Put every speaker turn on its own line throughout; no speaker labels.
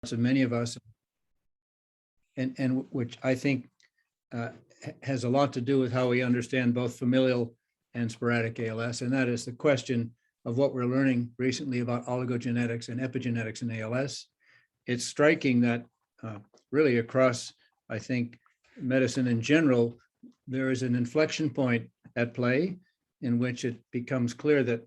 of many of us, and which I think has a lot to do with how we understand both familial and sporadic ALS, and that is the question of what we're learning recently about oligogenetics and epigenetics in ALS. It's striking that really across, I think, medicine in general, there is an inflection point at play in which it becomes clear that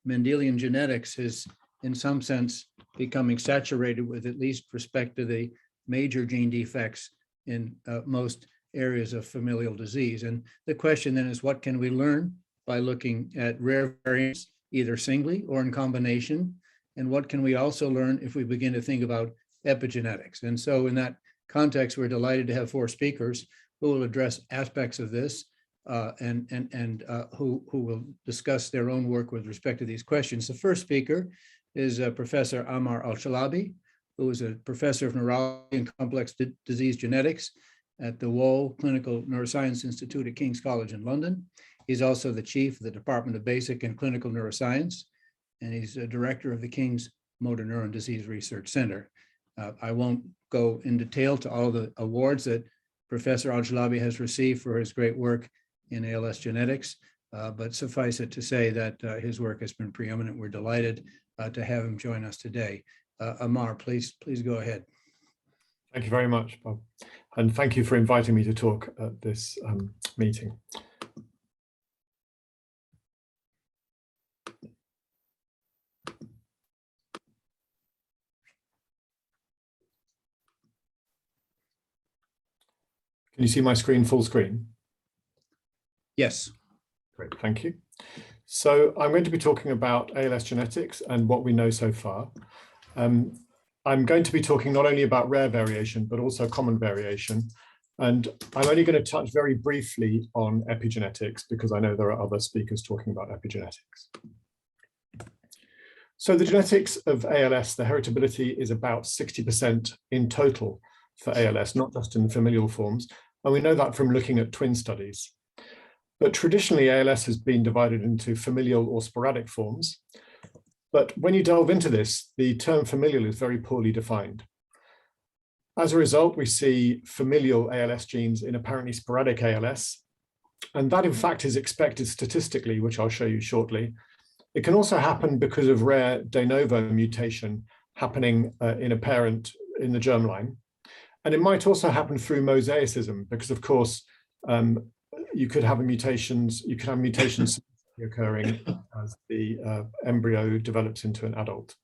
Mendelian genetics is, in some sense, becoming saturated with at least respect to the major gene defects in most areas of familial disease. And the question then is, what can we learn by looking at rare variants, either singly or in combination? And what can we also learn if we begin to think about epigenetics? And so in that context, we're delighted to have 4 speakers who will address aspects of this and who will discuss their own work with respect to these questions. The first speaker is Professor Ammar Al-Chalabi, who is a professor of neurology and complex disease genetics at the Wohl Clinical Neuroscience Institute at King's College in London. He's also the chief of the Department of Basic and Clinical Neuroscience, and he's a director of the King's Motor Neuron Disease Research Center. I won't go in detail to all the awards that Professor Al-Chalabi has received for his great work in ALS genetics, but suffice it to say that his work has been preeminent. We're delighted to have him join us today. Ammar, please go ahead.
Thank you very much, Bob. And thank you for inviting me to talk at this meeting. Can you see my screen full screen?
Yes.
Great, thank you. So I'm going to be talking about ALS genetics and what we know so far. I'm going to be talking not only about rare variation, but also common variation. And I'm only going to touch very briefly on epigenetics because I know there are other speakers talking about epigenetics. So the genetics of ALS, the heritability is about 60% in total for ALS, not just in familial forms. And we know that from looking at twin studies. But traditionally, ALS has been divided into familial or sporadic forms. But when you delve into this, the term familial is very poorly defined. As a result, we see familial ALS genes in apparently sporadic ALS. And that, in fact, is expected statistically, which I'll show you shortly. It can also happen because of rare de novo mutation happening in a parent in the germline. And it might also happen through mosaicism, because, of course, you could have mutations occurring as the embryo develops into an adult.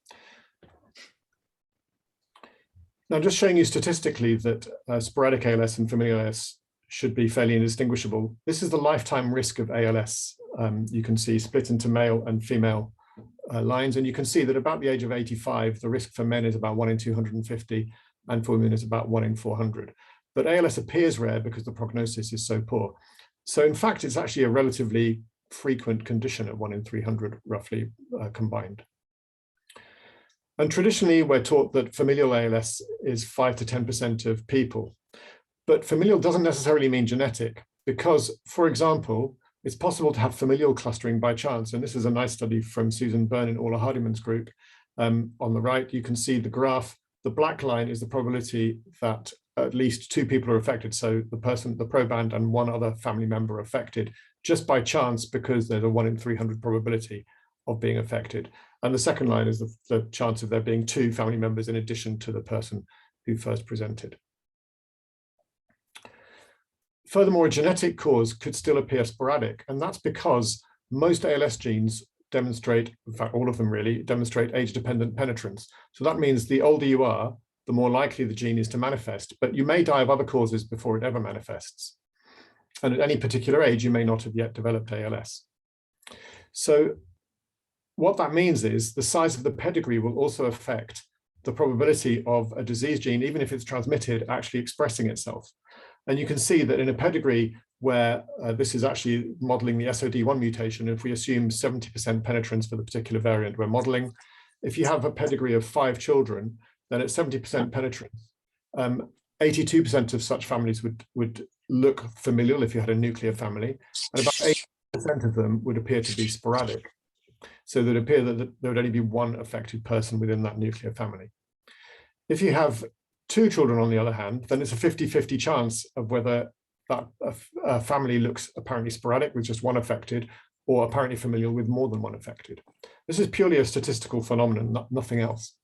Now, just showing you statistically that sporadic ALS and familial ALS should be fairly indistinguishable. This is the lifetime risk of ALS. You can see split into male and female lines, and you can see that about the age of 85, the risk for men is about 1 in 250, and for women is about 1 in 400. But ALS appears rare because the prognosis is so poor. So in fact, it's actually a relatively frequent condition at 1 in 300, roughly combined. And traditionally, we're taught that familial ALS is 5 to 10% of people. But familial doesn't necessarily mean genetic, because, for example, it's possible to have familial clustering by chance. And this is a nice study from Susan Byrne and Orla Hardiman's group. On the right, you can see the graph. The black line is the probability that at least 2 people are affected. So the proband and 1 other family member affected just by chance because there's a 1 in 300 probability of being affected. And the second line is the chance of there being 2 family members in addition to the person who first presented. Furthermore, a genetic cause could still appear sporadic, and that's because most ALS genes demonstrate, in fact, all of them really, demonstrate age-dependent penetrance. So that means the older you are, the more likely the gene is to manifest, but you may die of other causes before it ever manifests. And at any particular age, you may not have yet developed ALS. So what that means is the size of the pedigree will also affect the probability of a disease gene, even if it's transmitted, actually expressing itself. And you can see that in a pedigree where this is actually modeling the SOD1 mutation, if we assume 70% penetrance for the particular variant we're modeling, if you have a pedigree of 5 children, then at 70% penetrance, 82% of such families would look familial if you had a nuclear family, and about 80% of them would appear to be sporadic. So it would appear that there would only be 1 affected person within that nuclear family. If you have 2 children, on the other hand, then it's a 50-50 chance of whether that family looks apparently sporadic with just one affected, or apparently familial with more than one affected. This is purely a statistical phenomenon, nothing else.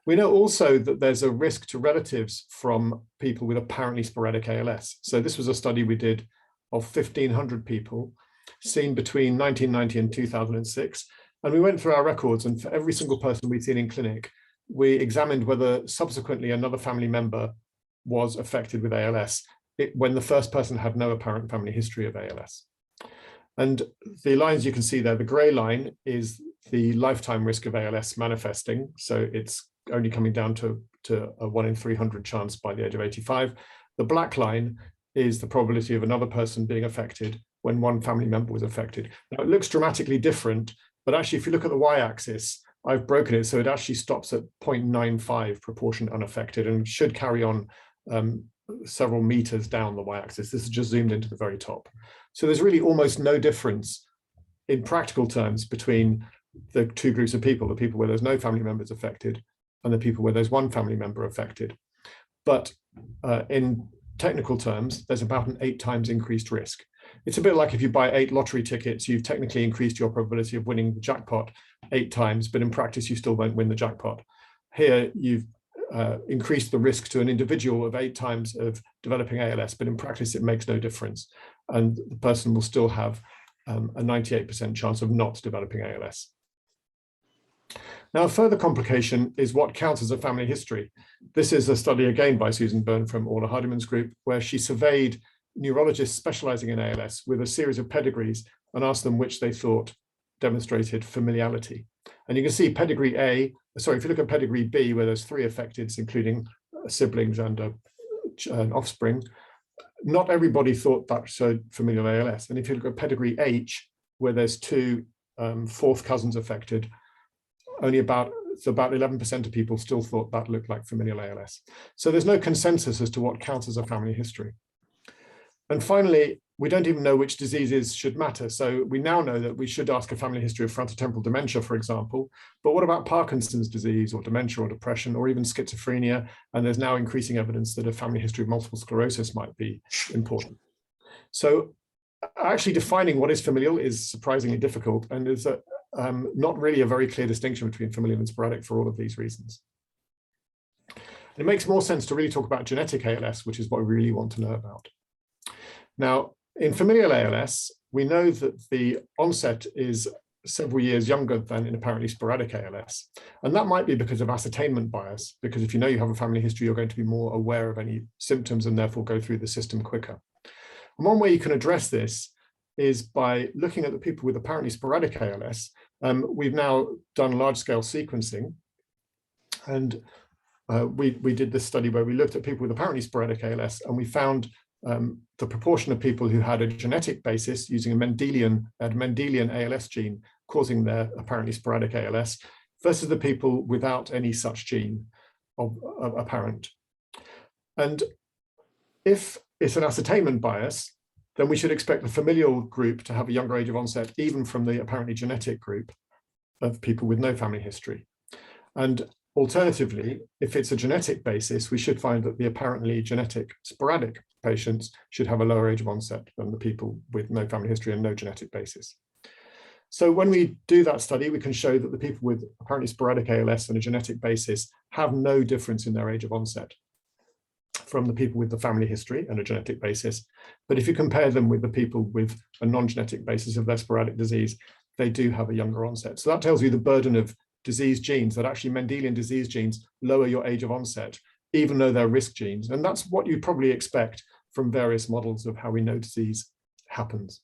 We know also that there's a risk to relatives from people with apparently sporadic ALS. So this was a study we did of 1,500 people seen between 1990 and 2006. And we went through our records, and for every single person we'd seen in clinic, we examined whether subsequently another family member was affected with ALS when the first person had no apparent family history of ALS. And the lines you can see there, the gray line is the lifetime risk of ALS manifesting. So it's only coming down to a 1 in 300 chance by the age of 85. The black line is the probability of another person being affected when one family member was affected. Now, it looks dramatically different, but actually, if you look at the y-axis, I've broken it so it actually stops at 0.95 proportion unaffected and should carry on several meters down the y-axis. This is just zoomed into the very top. So there's really almost no difference in practical terms between the 2 groups of people, the people where there's no family members affected and the people where there's one family member affected. But in technical terms, there's about an 8 times increased risk. It's a bit like if you buy 8 lottery tickets, you've technically increased your probability of winning the jackpot 8 times, but in practice, you still won't win the jackpot. Here, you've increased the risk to an individual of 8 times of developing ALS, but in practice, it makes no difference. And the person will still have a 98% chance of not developing ALS. Now, a further complication is what counts as a family history. This is a study again by Susan Byrne from Orla Hardiman's group, where she surveyed neurologists specializing in ALS with a series of pedigrees and asked them which they thought demonstrated familiality. And you can see pedigree A, sorry, if you look at pedigree B, where there's 3 affecteds, including siblings and an offspring, not everybody thought that showed familial ALS. And if you look at pedigree H, where there's 2 fourth cousins affected, only about 11% of people still thought that looked like familial ALS. So there's no consensus as to what counts as a family history. And finally, we don't even know which diseases should matter. So we now know that we should ask a family history of frontotemporal dementia, for example, but what about Parkinson's disease or dementia or depression or even schizophrenia? And there's now increasing evidence that a family history of multiple sclerosis might be important. So actually defining what is familial is surprisingly difficult, and is not really a very clear distinction between familial and sporadic for all of these reasons. It makes more sense to really talk about genetic ALS, which is what we really want to know about. Now, in familial ALS, we know that the onset is several years younger than in apparently sporadic ALS. And that might be because of ascertainment bias, because if you know you have a family history, you're going to be more aware of any symptoms and therefore go through the system quicker. And one way you can address this is by looking at the people with apparently sporadic ALS. We've now done large-scale sequencing, and we did this study where we looked at people with apparently sporadic ALS, and we found the proportion of people who had a genetic basis using a Mendelian ALS gene causing their apparently sporadic ALS versus the people without any such gene apparent. And if it's an ascertainment bias, then we should expect the familial group to have a younger age of onset, even from the apparently genetic group of people with no family history. And alternatively, if it's a genetic basis, we should find that the apparently genetic sporadic patients should have a lower age of onset than the people with no family history and no genetic basis. So when we do that study, we can show that the people with apparently sporadic ALS and a genetic basis have no difference in their age of onset from the people with the family history and a genetic basis. But if you compare them with the people with a non-genetic basis of their sporadic disease, they do have a younger onset. So that tells you the burden of disease genes, that actually Mendelian disease genes lower your age of onset, even though they're risk genes. And that's what you'd probably expect from various models of how we know disease happens.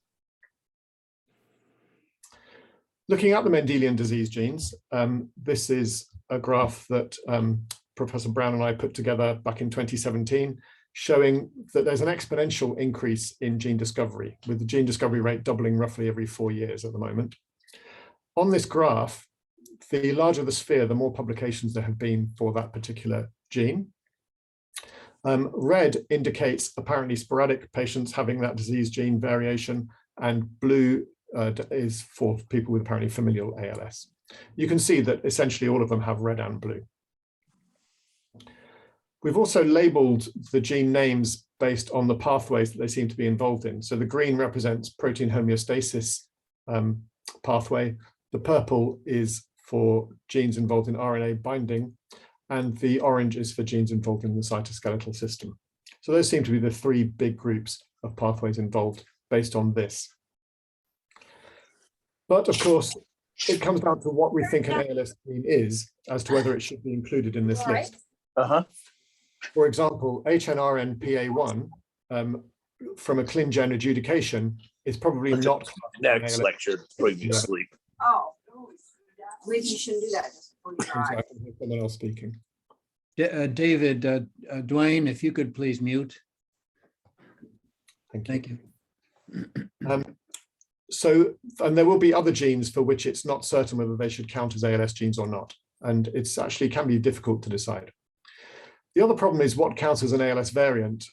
Looking at the Mendelian disease genes, this is a graph that Professor Brown and I put together back in 2017, showing that there's an exponential increase in gene discovery, with the gene discovery rate doubling roughly every 4 years at the moment. On this graph, the larger the sphere, the more publications there have been for that particular gene. Red indicates apparently sporadic patients having that disease gene variation, and blue is for people with apparently familial ALS. You can see that essentially all of them have red and blue. We've also labeled the gene names based on the pathways that they seem to be involved in. So the green represents protein homeostasis pathway. The purple is for genes involved in RNA binding, and the orange is for genes involved in the cytoskeletal system. So those seem to be the three big groups of pathways involved based on this. But of course, it comes down to what we think an ALS gene is as to whether it should be included in this list. For example, HNRNPA1 from a ClinGen adjudication is probably not.
Next lecture, putting me to sleep.
Oh, maybe you shouldn't do that just before you
I
die.
can hear someone else speaking.
David, Dwayne, if you could please mute.
Thank you.
Thank you.
So, and there will be other genes for which it's not certain whether they should count as ALS genes or not. And it's actually can be difficult to decide. The other problem is what counts as an ALS variant,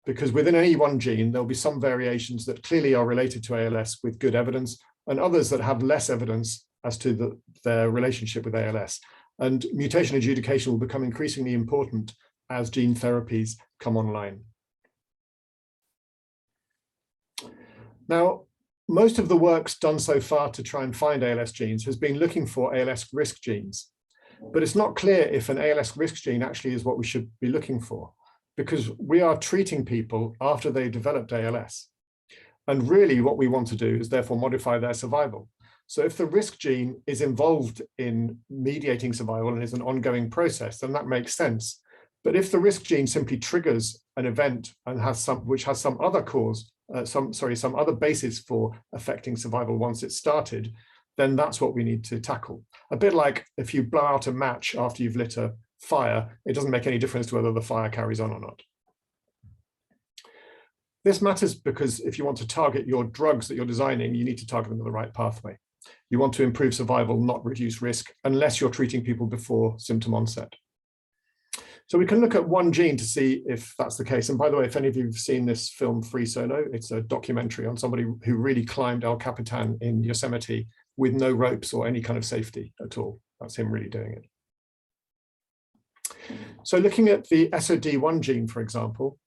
because within any one gene, there'll be some variations that clearly are related to ALS with good evidence, and others that have less evidence as to their relationship with ALS. And mutation adjudication will become increasingly important as gene therapies come online. Now, most of the work's done so far to try and find ALS genes has been looking for ALS risk genes. But it's not clear if an ALS risk gene actually is what we should be looking for, because we are treating people after they developed ALS. And really what we want to do is therefore modify their survival. So if the risk gene is involved in mediating survival and is an ongoing process, then that makes sense. But if the risk gene simply triggers an event and which has some other cause, some other basis for affecting survival once it's started, then that's what we need to tackle. A bit like if you blow out a match after you've lit a fire, it doesn't make any difference to whether the fire carries on or not. This matters because if you want to target your drugs that you're designing, you need to target them with the right pathway. You want to improve survival, not reduce risk, unless you're treating people before symptom onset. So we can look at one gene to see if that's the case. And by the way, if any of you have seen this film Free Solo, it's a documentary on somebody who really climbed El Capitan in Yosemite with no ropes or any kind of safety at all. That's him really doing it. So looking at the SOD1 gene, for example,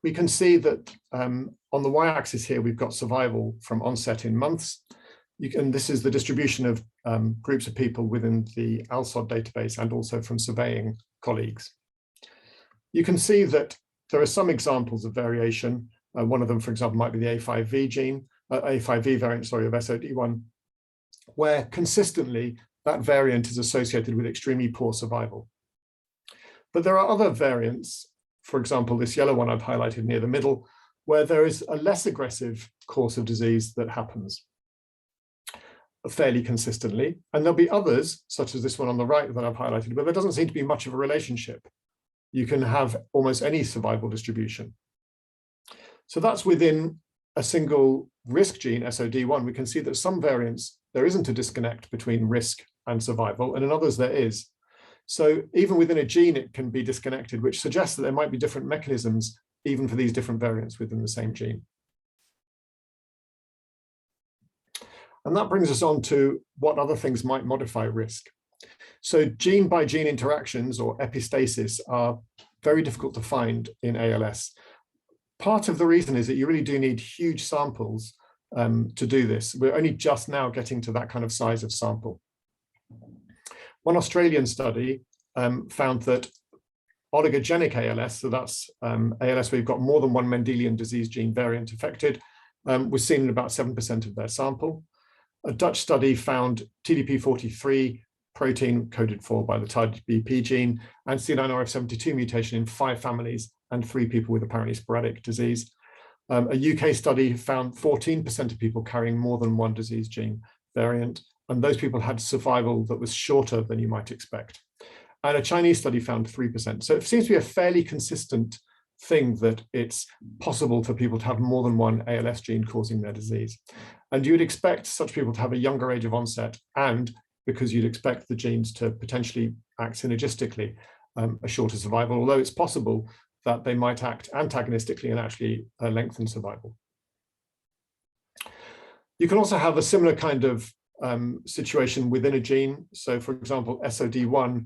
we can see that on the y-axis here, we've got survival from onset in months. This is the distribution of groups of people within the ALSOD database and also from surveying colleagues. You can see that there are some examples of variation. One of them, for example, might be the A5V gene, A5V variant, sorry, of SOD1, where consistently that variant is associated with extremely poor survival. But there are other variants, for example, this yellow one I've highlighted near the middle, where there is a less aggressive course of disease that happens fairly consistently. And there'll be others, such as this one on the right that I've highlighted, where there doesn't seem to be much of a relationship. You can have almost any survival distribution. So that's within a single risk gene, SOD1. We can see that some variants, there isn't a disconnect between risk and survival, and in others there is. So even within a gene, it can be disconnected, which suggests that there might be different mechanisms even for these different variants within the same gene. And that brings us on to what other things might modify risk. So gene by gene interactions or epistasis are very difficult to find in ALS. Part of the reason is that you really do need huge samples to do this. We're only just now getting to that kind of size of sample. One Australian study found that oligogenic ALS, so that's ALS where you've got more than one Mendelian disease gene variant affected, was seen in about 7% of their sample. A Dutch study found TDP43 protein coded for by the ChB gene and C9orf72 mutation in 5 families and 3 people with apparently sporadic disease. A UK study found 14% of people carrying more than one disease gene variant, and those people had survival that was shorter than you might expect. And a Chinese study found 3%. So it seems to be a fairly consistent thing that it's possible for people to have more than one ALS gene causing their disease. And you would expect such people to have a younger age of onset, and because you'd expect the genes to potentially act synergistically, a shorter survival, although it's possible that they might act antagonistically and actually lengthen survival. You can also have a similar kind of situation within a gene. So for example, SOD1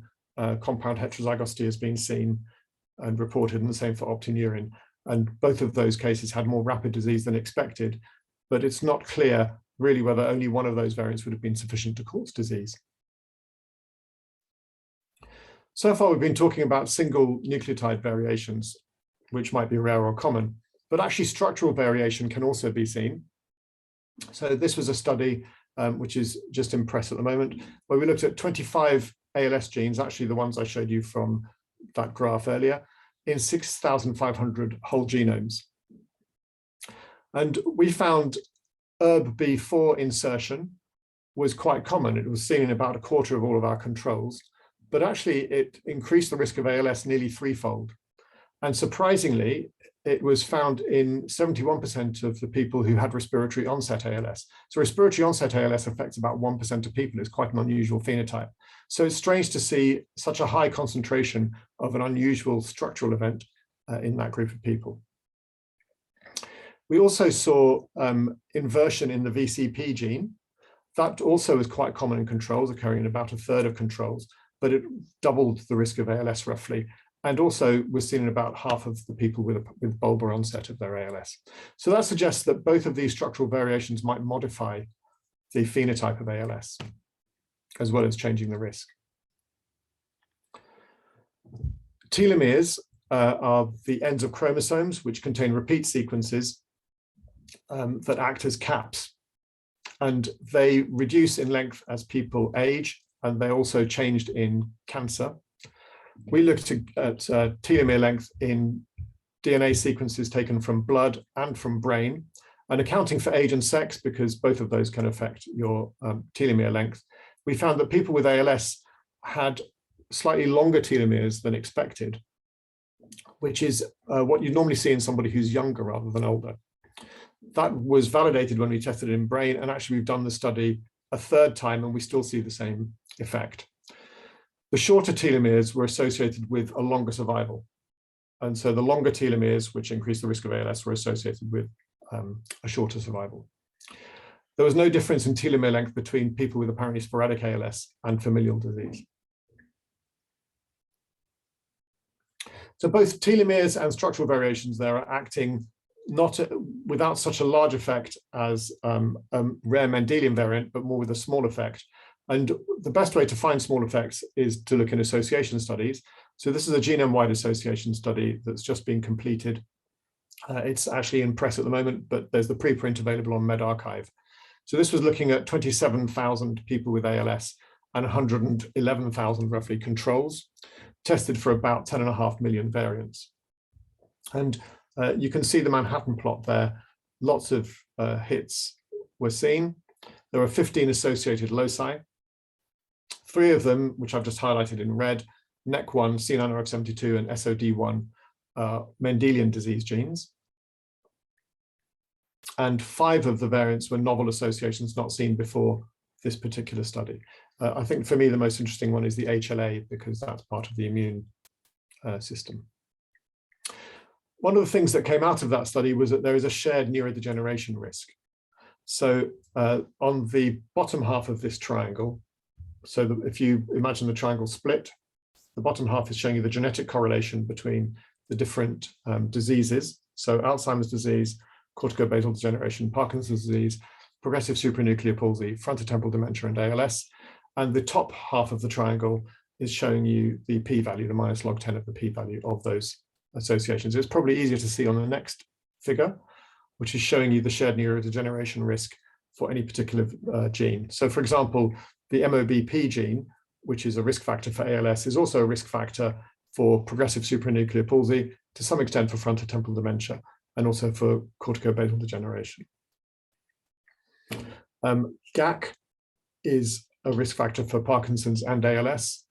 compound heterozygosity has been seen and reported, and the same for optinurin. And both of those cases had more rapid disease than expected, but it's not clear really whether only one of those variants would have been sufficient to cause disease. So far, we've been talking about single nucleotide variations, which might be rare or common, but actually structural variation can also be seen. So this was a study which is just in press at the moment, where we looked at 25 ALS genes, actually the ones I showed you from that graph earlier, in 6,500 whole genomes. And we found ERBB4 insertion was quite common. It was seen in about a quarter of all of our controls, but actually it increased the risk of ALS nearly threefold. And surprisingly, it was found in 71% of the people who had respiratory onset ALS. So respiratory onset ALS affects about 1% of people. It's quite an unusual phenotype. So it's strange to see such a high concentration of an unusual structural event in that group of people. We also saw inversion in the VCP gene. That also is quite common in controls, occurring in about a third of controls, but it doubled the risk of ALS roughly, and also was seen in about half of the people with bulbar onset of their ALS. So that suggests that both of these structural variations might modify the phenotype of ALS, as well as changing the risk. Telomeres are the ends of chromosomes which contain repeat sequences that act as caps, and they reduce in length as people age, and they also changed in cancer. We looked at telomere length in DNA sequences taken from blood and from brain, and accounting for age and sex, because both of those can affect your telomere length. We found that people with ALS had slightly longer telomeres than expected, which is what you normally see in somebody who's younger rather than older. That was validated when we tested it in brain, and actually we've done the study a third time and we still see the same effect. The shorter telomeres were associated with a longer survival. And so the longer telomeres, which increase the risk of ALS, were associated with a shorter survival. There was no difference in telomere length between people with apparently sporadic ALS and familial disease. So both telomeres and structural variations there are acting not without such a large effect as a rare Mendelian variant, but more with a small effect. And the best way to find small effects is to look in association studies. So this is a genome-wide association study that's just been completed. It's actually in press at the moment, but there's the preprint available on medRxiv. So this was looking at 27,000 people with ALS and 111,000 roughly controls, tested for about 10.5 million variants. And you can see the Manhattan plot there. Lots of hits were seen. There were 15 associated loci. 3 of them, which I've just highlighted in red, NEC1, C9orf72, and SOD1, Mendelian disease genes. And 5 of the variants were novel associations not seen before this particular study. I think for me, the most interesting one is the HLA, because that's part of the immune system. One of the things that came out of that study was that there is a shared neurodegeneration risk. So on the bottom half of this triangle, so that if you imagine the triangle split, the bottom half is showing you the genetic correlation between the different diseases. So Alzheimer's disease, corticobasal degeneration, Parkinson's disease, progressive supranuclear palsy, frontotemporal dementia, and ALS. And the top half of the triangle is showing you the p-value, the minus log 10 of the p-value of those associations. It's probably easier to see on the next figure, which is showing you the shared neurodegeneration risk for any particular gene. So for example, the MOBP gene, which is a risk factor for ALS, is also a risk factor for progressive supranuclear palsy, to some extent for frontotemporal dementia, and also for corticobasal degeneration. GAC is a risk factor for Parkinson's and ALS,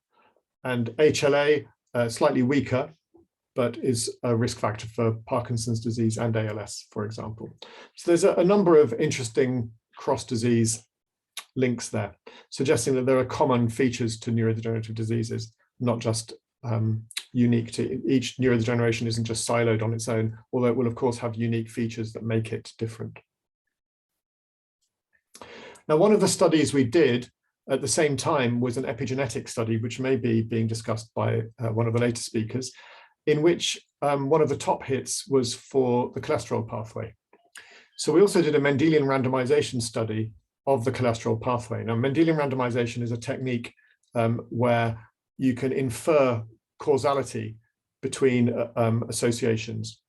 and HLA, slightly weaker, but is a risk factor for Parkinson's disease and ALS, for example. So there's a number of interesting cross-disease links there, suggesting that there are common features to neurodegenerative diseases, not just unique to each. Neurodegeneration isn't just siloed on its own, although it will of course have unique features that make it different. Now, one of the studies we did at the same time was an epigenetic study, which may be being discussed by one of the later speakers, in which one of the top hits was for the cholesterol pathway. So we also did a Mendelian randomization study of the cholesterol pathway. Now, Mendelian randomization is a technique where you can infer causality between associations.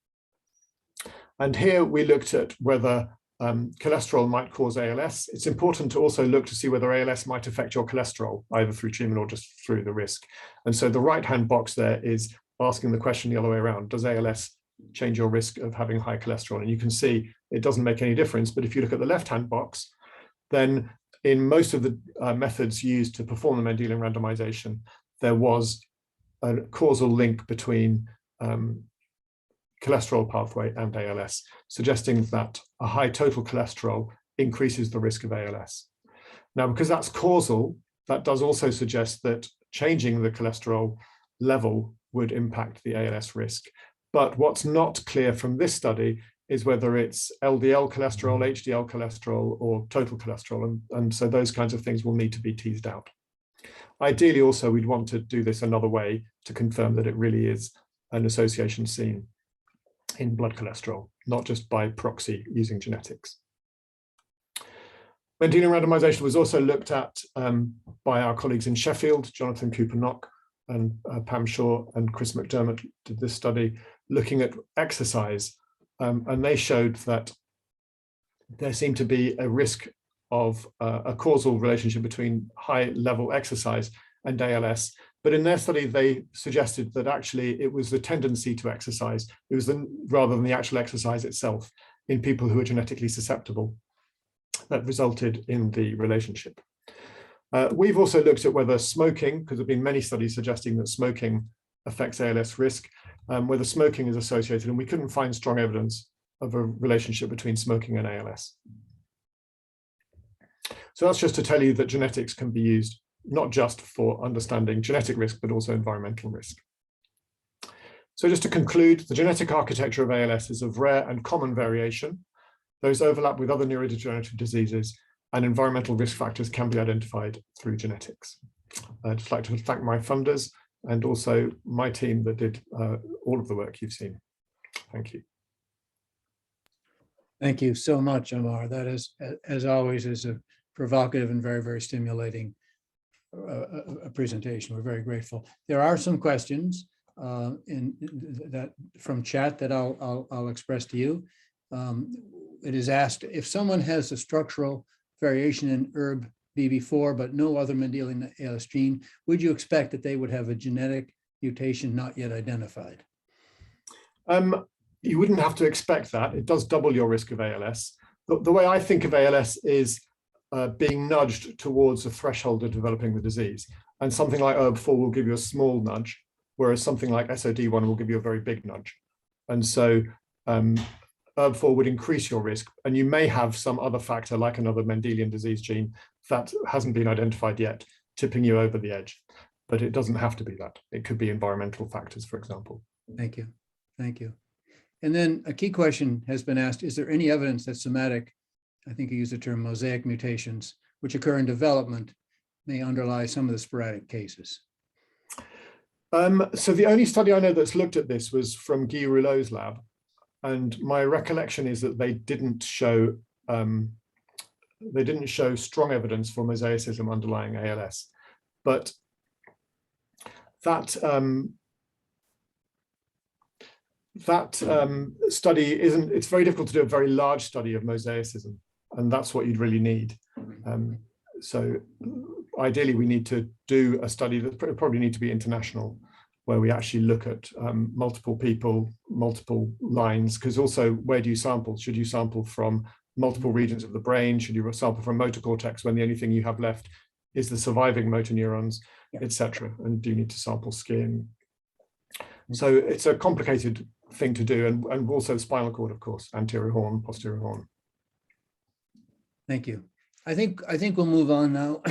And here we looked at whether cholesterol might cause ALS. It's important to also look to see whether ALS might affect your cholesterol, either through treatment or just through the risk. And so the right-hand box there is asking the question the other way around. Does ALS change your risk of having high cholesterol? And you can see it doesn't make any difference. But if you look at the left-hand box, then in most of the methods used to perform the Mendelian randomization, there was a causal link between cholesterol pathway and ALS, suggesting that a high total cholesterol increases the risk of ALS. Now, because that's causal, that does also suggest that changing the cholesterol level would impact the ALS risk. But what's not clear from this study is whether it's LDL cholesterol, HDL cholesterol, or total cholesterol. And so those kinds of things will need to be teased out. Ideally, also, we'd want to do this another way to confirm that it really is an association seen in blood cholesterol, not just by proxy using genetics. Mendelian randomization was also looked at by our colleagues in Sheffield. Jonathan Cooper-Knock and Pam Shaw and Chris McDermott did this study looking at exercise. And they showed that there seemed to be a risk of a causal relationship between high level exercise and ALS. But in their study, they suggested that actually it was the tendency to exercise. It was rather than the actual exercise itself in people who are genetically susceptible that resulted in the relationship. We've also looked at whether smoking, because there have been many studies suggesting that smoking affects ALS risk, whether smoking is associated, and we couldn't find strong evidence of a relationship between smoking and ALS. So that's just to tell you that genetics can be used not just for understanding genetic risk, but also environmental risk. So just to conclude, the genetic architecture of ALS is of rare and common variation. Those overlap with other neurodegenerative diseases, and environmental risk factors can be identified through genetics. I'd just like to thank my funders and also my team that did all of the work you've seen. Thank you.
Thank you so much, Ammar. That is, as always, is a provocative and very, very stimulating a presentation. We're very grateful. There are some questions from chat that I'll express to you. It is asked, if someone has a structural variation in ERB-BB4 but no other Mendelian ALS gene, would you expect that they would have a genetic mutation not yet identified?
You wouldn't have to expect that. It does double your risk of ALS. The way I think of ALS is being nudged towards a threshold of developing the disease. And something like ERB4 will give you a small nudge, whereas something like SOD1 will give you a very big nudge. And so ERB4 would increase your risk, and you may have some other factor like another Mendelian disease gene that hasn't been identified yet, tipping you over the edge. But it doesn't have to be that. It could be environmental factors, for example.
Thank you. Thank you. And then a key question has been asked, is there any evidence that somatic, I think you used the term mosaic mutations, which occur in development, may underlie some of the sporadic cases?
So the only study I know that's looked at this was from Guy Rouleau's lab. And my recollection is that they didn't show strong evidence for mosaicism underlying ALS. But that study isn't, it's very difficult to do a very large study of mosaicism, and that's what you'd really need. So ideally we need to do a study that probably need to be international, where we actually look at multiple people, multiple lines, because also where do you sample? Should you sample from multiple regions of the brain? Should you sample from motor cortex when the only thing you have left is the surviving motor neurons, etc.? And do you need to sample skin? So it's a complicated thing to do, and also spinal cord, of course, anterior horn, posterior horn.
Thank you. I think we'll move on now